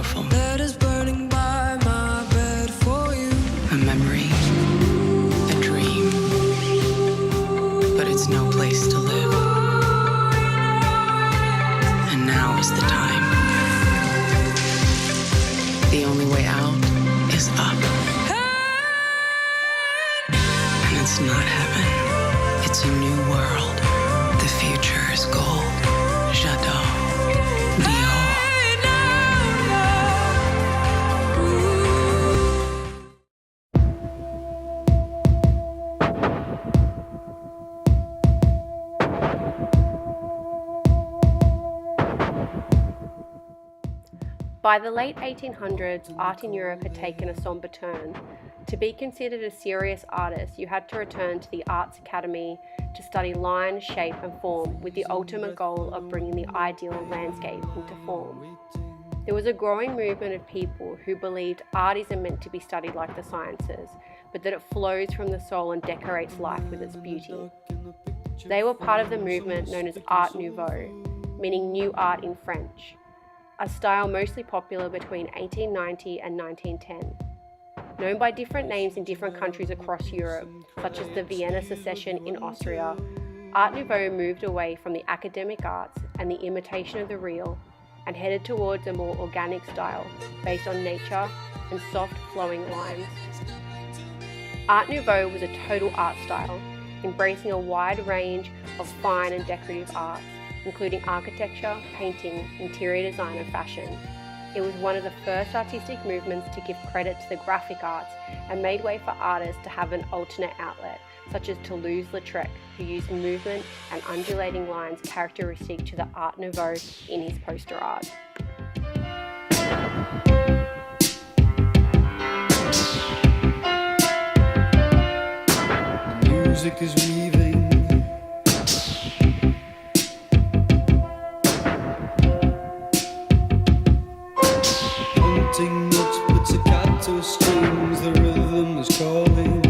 beautiful. That is burning by my bed for you. A memory, a dream, but it's no place to live. And now is the time. The only way out is up. And it's not heaven, it's a new world. The future is gold. J'adore. Dior. By the late 1800s, art in Europe had taken a somber turn. To be considered a serious artist, you had to return to the Arts Academy to study line, shape and form, with the ultimate goal of bringing the ideal landscape into form. There was a growing movement of people who believed art isn't meant to be studied like the sciences, but that it flows from the soul and decorates life with its beauty. They were part of the movement known as Art Nouveau, meaning new art in French, a style mostly popular between 1890 and 1910. Known by different names in different countries across Europe, such as the Vienna Secession in Austria, Art Nouveau moved away from the academic arts and the imitation of the real and headed towards a more organic style based on nature and soft flowing lines. Art Nouveau was a total art style, embracing a wide range of fine and decorative arts, including architecture, painting, interior design and fashion. It was one of the first artistic movements to give credit to the graphic arts and made way for artists to have an alternate outlet, such as Toulouse-Lautrec, who used movement and undulating lines characteristic to the Art Nouveau in his poster art. Music is weaving. Hunting notes with staccato strings, the rhythm is calling.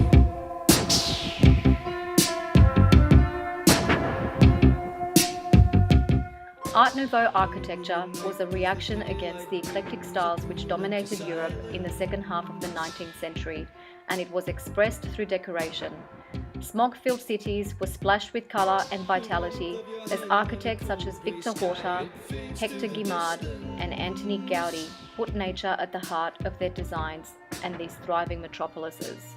Art Nouveau architecture was a reaction against the eclectic styles which dominated Europe in the second half of the 19th century, and it was expressed through decoration. Smog-filled cities were splashed with colour and vitality as architects such as Victor Horta, Hector Guimard and Antoni Gaudí put nature at the heart of their designs and these thriving metropolises.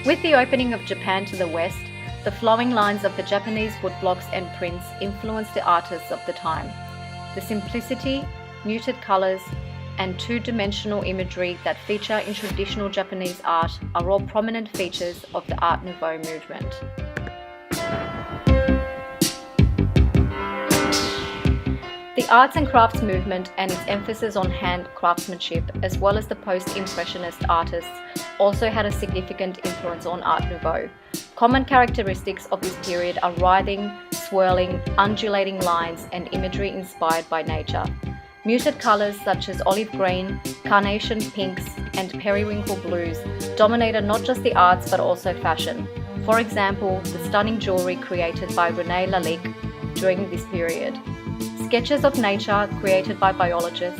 With the opening of Japan to the west, the flowing lines of the Japanese woodblocks and prints influenced the artists of the time. The simplicity, muted colours, and two-dimensional imagery that feature in traditional Japanese art are all prominent features of the Art Nouveau movement. The arts and crafts movement and its emphasis on hand craftsmanship, as well as the post-impressionist artists, also had a significant influence on Art Nouveau. Common characteristics of this period are writhing, swirling, undulating lines and imagery inspired by nature. Muted colours such as olive green, carnation pinks and periwinkle blues dominated not just the arts but also fashion. For example, the stunning jewellery created by René Lalique during this period. Sketches of nature created by biologists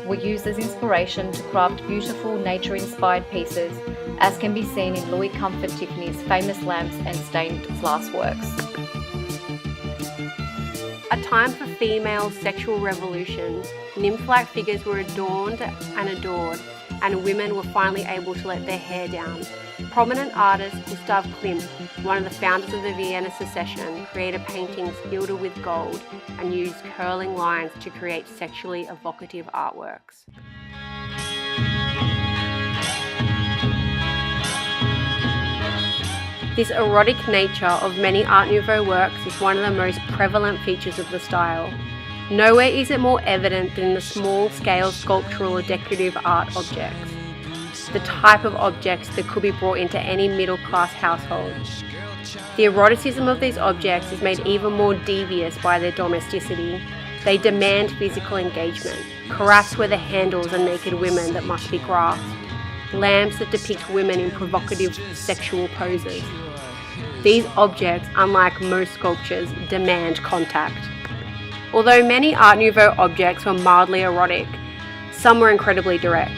were used as inspiration to craft beautiful nature-inspired pieces, as can be seen in Louis Comfort Tiffany's famous lamps and stained glass works. A time for female sexual revolution, nymph-like figures were adorned and adored, and women were finally able to let their hair down. Prominent artist Gustav Klimt, one of the founders of the Vienna Secession, created paintings gilded with gold and used curling lines to create sexually evocative artworks. This erotic nature of many Art Nouveau works is one of the most prevalent features of the style. Nowhere is it more evident than in the small-scale sculptural or decorative art objects, the type of objects that could be brought into any middle-class household. The eroticism of these objects is made even more devious by their domesticity. They demand physical engagement. Carafes where the handles are naked women that must be grasped. lamps that depict women in provocative sexual poses. These objects, unlike most sculptures, demand contact. Although many Art Nouveau objects were mildly erotic, some were incredibly direct.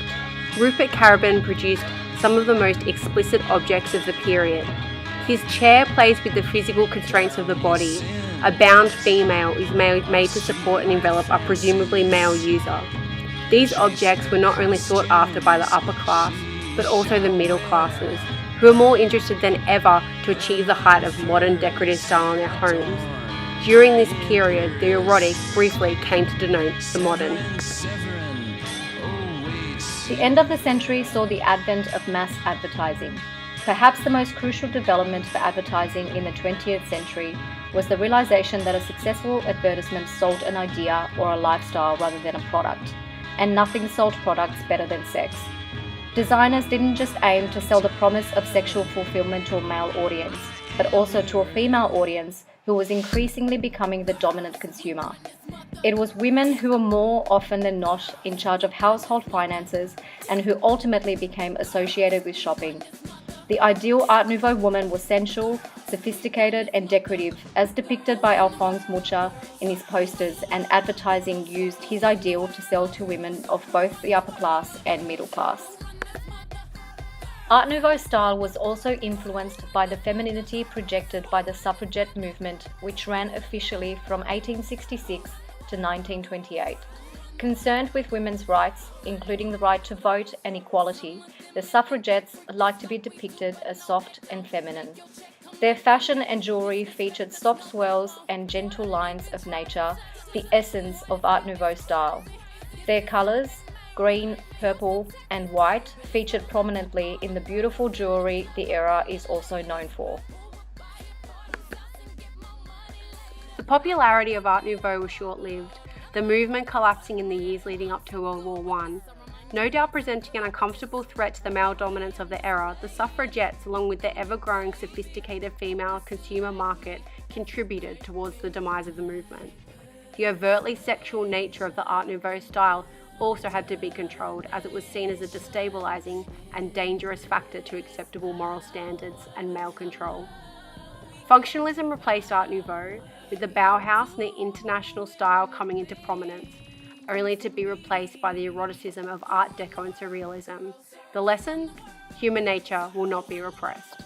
Rupert Caraban produced some of the most explicit objects of the period. His chair plays with the physical constraints of the body. A bound female is made to support and envelop a presumably male user. These objects were not only sought after by the upper class, but also the middle classes, who were more interested than ever to achieve the height of modern decorative style in their homes. During this period, the erotic briefly came to denote the modern. The end of the century saw the advent of mass advertising. Perhaps the most crucial development for advertising in the 20th century was the realization that a successful advertisement sold an idea or a lifestyle rather than a product, and nothing sold products better than sex. Designers didn't just aim to sell the promise of sexual fulfillment to a male audience, but also to a female audience who was increasingly becoming the dominant consumer. It was women who were more often than not in charge of household finances and who ultimately became associated with shopping. The ideal Art Nouveau woman was sensual, sophisticated and decorative, as depicted by Alphonse Mucha in his posters, and advertising used his ideal to sell to women of both the upper class and middle class. Art Nouveau style was also influenced by the femininity projected by the suffragette movement, which ran officially from 1866 to 1928. Concerned with women's rights, including the right to vote and equality, the suffragettes liked to be depicted as soft and feminine. Their fashion and jewellery featured soft swirls and gentle lines of nature, the essence of Art Nouveau style. Their colours, green, purple and white, featured prominently in the beautiful jewellery the era is also known for. The popularity of Art Nouveau was short-lived, the movement collapsing in the years leading up to World War I. No doubt presenting an uncomfortable threat to the male dominance of the era, the suffragettes, along with the ever-growing sophisticated female consumer market, contributed towards the demise of the movement. The overtly sexual nature of the Art Nouveau style also had to be controlled, as it was seen as a destabilising and dangerous factor to acceptable moral standards and male control. Functionalism replaced Art Nouveau, with the Bauhaus and the international style coming into prominence, only to be replaced by the eroticism of Art Deco and Surrealism. The lesson? Human nature will not be repressed.